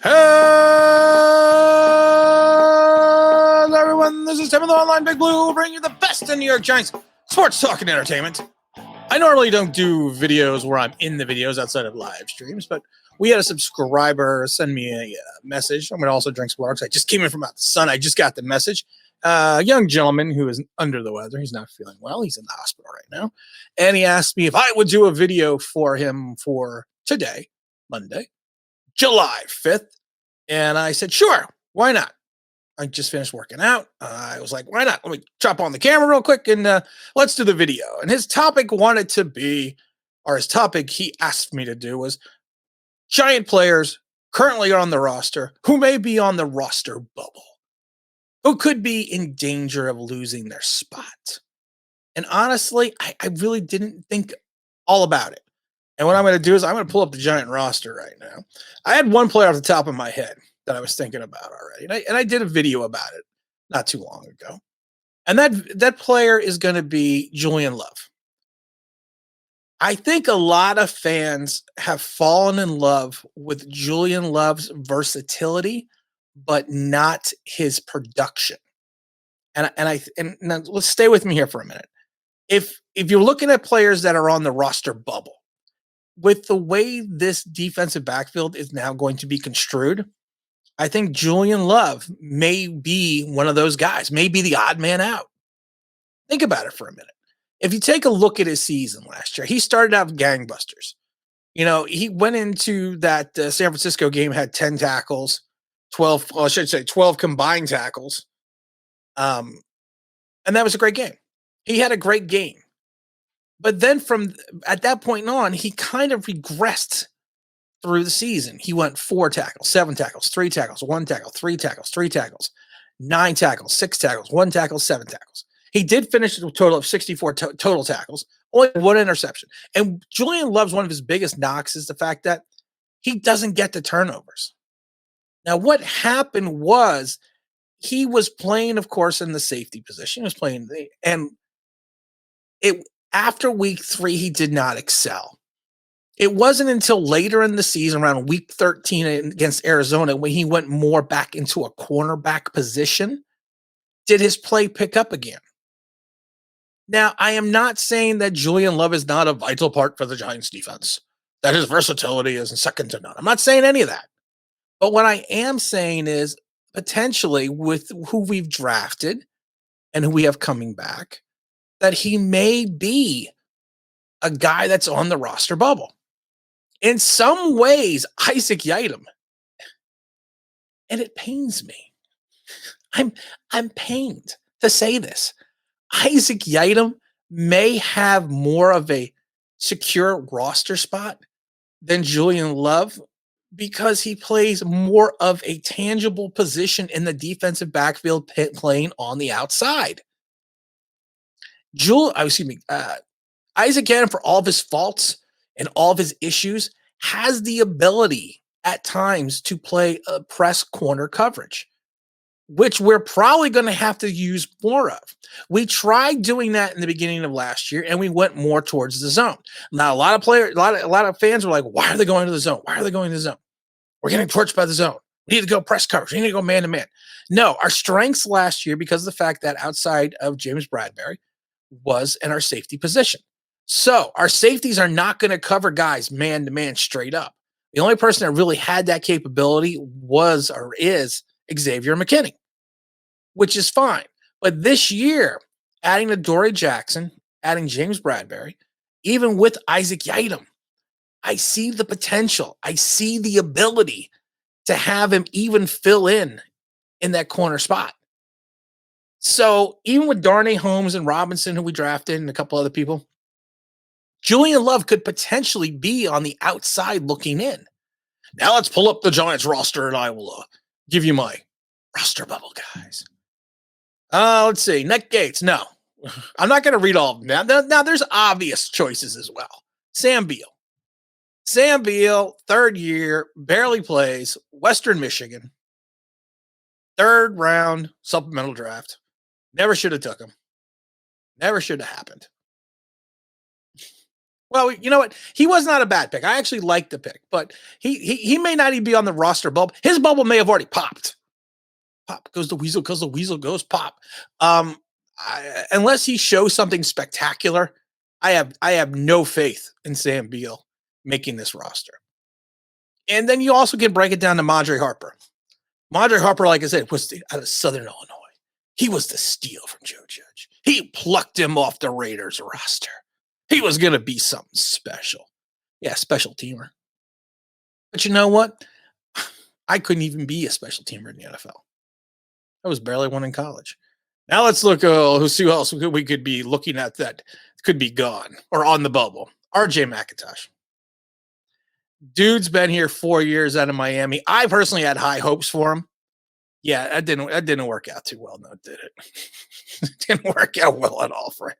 Hello, everyone. This is Tim of the Online Big Blue, who will bring you the best in New York Giants sports talk and entertainment. I normally don't do videos where I'm in the videos outside of live streams, but we had a subscriber send me a message. I'm going to also drink some water because I just came in from out the sun. I just got the message. A young gentleman who is under the weather. He's not feeling well. He's in the hospital right now. And he asked me if I would do a video for him for today, Monday, July 5th. And I said, sure, why not? I just finished working out. I was like, why not? Let me chop on the camera real quick and let's do the video. And his topic his topic he asked me to do was Giant players currently on the roster who may be on the roster bubble, who could be in danger of losing their spot. And honestly, I really didn't think all about it. And what I'm going to do is I'm going to pull up the Giant roster right now. I had one player off the top of my head that I was thinking about already. And I did a video about it not too long ago. And that player is going to be Julian Love. I think a lot of fans have fallen in love with Julian Love's versatility, but not his production. And now let's stay with me here for a minute. If you're looking at players that are on the roster bubble, with the way this defensive backfield is now going to be construed, I think Julian Love may be one of those guys, may be the odd man out. Think about it for a minute. If you take a look at his season last year, he started out gangbusters. You know, he went into that San Francisco game, had 10 tackles, 12 combined tackles. And that was a great game. He had a great game. But then from at that point on, he kind of regressed through the season. He went 4 tackles, 7 tackles, 3 tackles, 1 tackle, 3 tackles, 3 tackles, 9 tackles, 6 tackles, 1 tackle, 7 tackles. He did finish with a total of 64 total tackles, only 1 interception. And Julian Love's one of his biggest knocks is the fact that he doesn't get the turnovers. Now, what happened was he was playing, of course, in the safety position. He was playing, after week 3, he did not excel. It wasn't until later in the season, around week 13 against Arizona, when he went more back into a cornerback position, did his play pick up again. Now, I am not saying that Julian Love is not a vital part for the Giants defense, that his versatility is second to none. I'm not saying any of that. But what I am saying is potentially with who we've drafted and who we have coming back, that he may be a guy that's on the roster bubble. In some ways, Isaac Yiadom, and it pains me. I'm pained to say this. Isaac Yiadom may have more of a secure roster spot than Julian Love because he plays more of a tangible position in the defensive backfield, playing on the outside. Isaac Yiadom, for all of his faults and all of his issues, has the ability at times to play a press corner coverage, which we're probably going to have to use more of. We tried doing that in the beginning of last year, and we went more towards the zone. Now, a lot of fans were like, why are they going to the zone? Why are they going to the zone? We're getting torched by the zone. We need to go press coverage. We need to go man-to-man. No, our strengths last year, because of the fact that outside of James Bradberry, was in our safety position. So our safeties are not going to cover guys man-to-man straight up. The only person that really had that capability was or is Xavier McKinney, which is fine. But this year, adding Adoree Jackson, adding James Bradberry, even with Isaac Yiadom, I see the potential. I see the ability to have him even fill in that corner spot. So even with Darnay Holmes and Robinson, who we drafted, and a couple other people, Julian Love could potentially be on the outside looking in. Now let's pull up the Giants roster, and I will give you my roster bubble guys. Let's see. Nick Gates. No, I'm not going to read all of them. Now, there's obvious choices as well. Sam Beal. Sam Beal, 3rd year, barely plays, Western Michigan. 3rd round supplemental draft. Never should have took him. Never should have happened. Well, you know what? He was not a bad pick. I actually liked the pick, but he may not even be on the roster bubble. His bubble may have already popped. Pop goes the weasel, goes the weasel, goes pop. Unless he shows something spectacular, I have no faith in Sam Beal making this roster. And then you also can break it down to Madre Harper. Madre Harper, like I said, was out of Southern Illinois. He was the steal from Joe Judge. He plucked him off the Raiders roster. He was going to be something special. Yeah, special teamer. But you know what? I couldn't even be a special teamer in the NFL. I was barely one in college. Now let's look who else we could be looking at that could be gone or on the bubble. RJ McIntosh. Dude's been here 4 years out of Miami. I personally had high hopes for him. Yeah, that didn't work out too well, no, did it? It didn't work out well at all for him.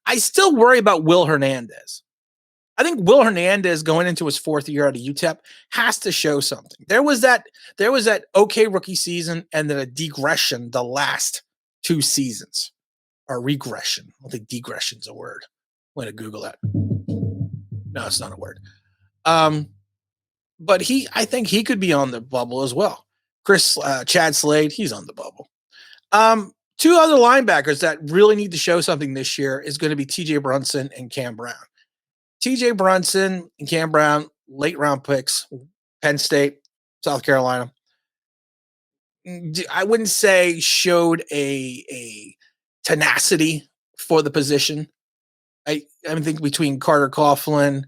I still worry about Will Hernandez. I think Will Hernandez going into his 4th year at UTEP has to show something. There was that okay rookie season and then a degression the last 2 seasons. Or regression. I don't think degression's a word. I'm going to Google that. No, it's not a word. But I think he could be on the bubble as well. Chad Slade, he's on the bubble. 2 other linebackers that really need to show something this year is going to be TJ Brunson and Cam Brown. TJ Brunson and Cam Brown, late round picks, Penn State, South Carolina. I wouldn't say showed a tenacity for the position. I think between Carter Coughlin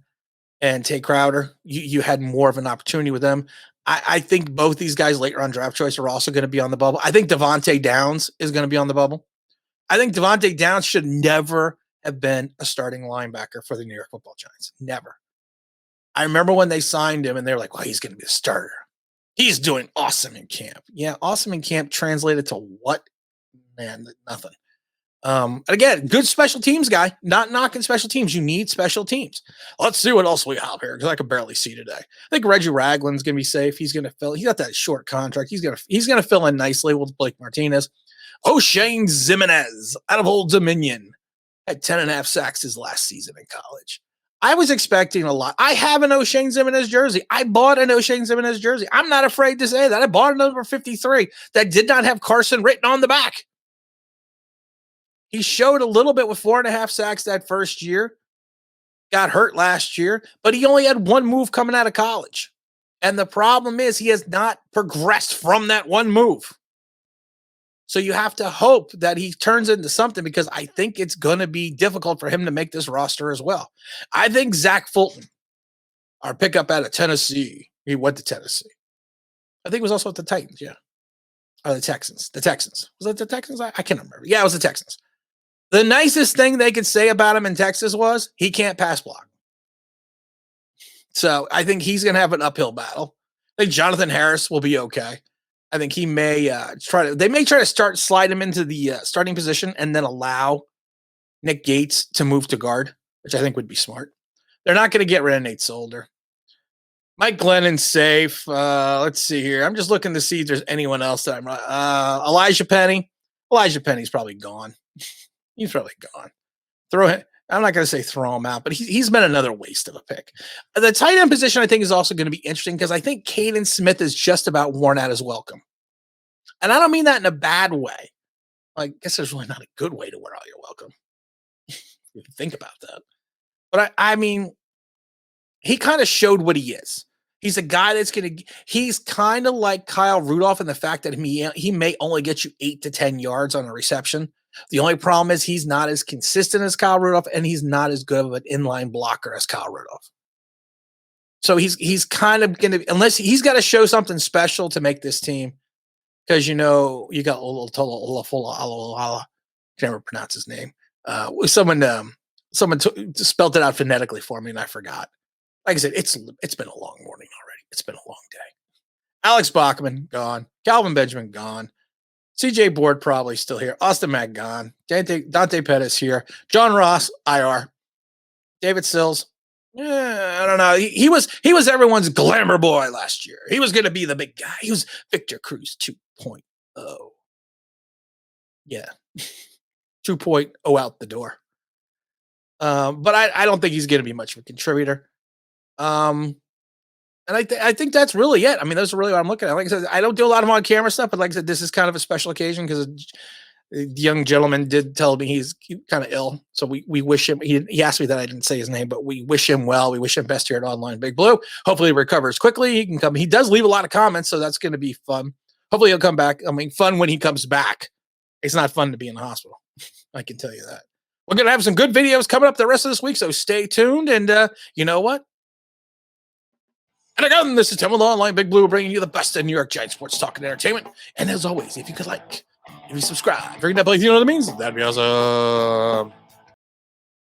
and Tay Crowder, you had more of an opportunity with them. I think both these guys late round draft choice are also going to be on the bubble. I think Devontae Downs is going to be on the bubble. I think Devontae Downs should never have been a starting linebacker for the New York Football Giants. Never. I remember when they signed him and they were like, well, he's going to be a starter. He's doing awesome in camp. Yeah, awesome in camp translated to what? Man, nothing. Again, good special teams guy. Not knocking special teams. You need special teams. Let's see what else we have here because I can barely see today. I think Reggie Ragland's gonna be safe. He's gonna fill. He got that short contract. He's gonna fill in nicely with Blake Martinez. O'Shane Ximenez out of Old Dominion had 10.5 sacks his last season in college. I was expecting a lot. I have an O'Shane Ximenez jersey. I bought an O'Shane Ximenez jersey. I'm not afraid to say that. I bought a number 53 that did not have Carson written on the back. He showed a little bit with 4.5 sacks that first year, got hurt last year, but he only had 1 move coming out of college. And the problem is he has not progressed from that 1 move. So you have to hope that he turns into something because I think it's going to be difficult for him to make this roster as well. I think Zach Fulton, our pickup out of Tennessee, he went to Tennessee. I think it was also at the Titans, yeah. Or the Texans. The Texans. Was it the Texans? I can't remember. Yeah, it was the Texans. The nicest thing they could say about him in Texas was he can't pass block. So I think he's going to have an uphill battle. I think Jonathan Harris will be okay. I think he may try to slide him into the starting position and then allow Nick Gates to move to guard, which I think would be smart. They're not going to get rid of Nate Solder. Mike Glennon's safe. Let's see here. I'm just looking to see if there's anyone else that I'm Elijah Penny. Elijah Penny's probably gone. He's probably gone. I'm not going to say throw him out, but he's been another waste of a pick. The tight end position, I think, is also going to be interesting because I think Caden Smith is just about worn out his welcome. And I don't mean that in a bad way. I guess there's really not a good way to wear out your welcome. If you think about that. But I mean, he kind of showed what he is. He's a guy he's kind of like Kyle Rudolph in the fact that he may only get you 8 to 10 yards on a reception. The only problem is he's not as consistent as Kyle Rudolph, and he's not as good of an inline blocker as Kyle Rudolph. So he's kind of going to, unless he's got to show something special to make this team, because you got Olafula, can't ever pronounce his name. Someone spelled it out phonetically for me, and I forgot. Like I said, it's been a long morning already. It's been a long day. Alex Bachman gone. Calvin Benjamin gone. CJ Board probably still here. Austin Mack gone. Dante Pettis here. John Ross IR. David Sills. I don't know. He was everyone's glamour boy last year. He was going to be the big guy. He was Victor Cruz 2.0. Yeah. 2.0 out the door. But I don't think he's going to be much of a contributor. And I think that's really it. I mean, that's really what I'm looking at. Like I said, I don't do a lot of on camera stuff, but like I said, this is kind of a special occasion because the young gentleman did tell me he's kind of ill. So we wish him, he asked me that I didn't say his name, but we wish him well. We wish him best here at Online Big Blue. Hopefully he recovers quickly. He can come. He does leave a lot of comments, so that's going to be fun. Hopefully he'll come back. I mean, fun when he comes back. It's not fun to be in the hospital. I can tell you that. We're going to have some good videos coming up the rest of this week, so stay tuned. And you know what? And again, this is Tim with Online Big Blue, bringing you the best in New York Giants sports talk and entertainment. And as always, if you could like, if you subscribe, ring that bell, you know what it means? That'd be awesome.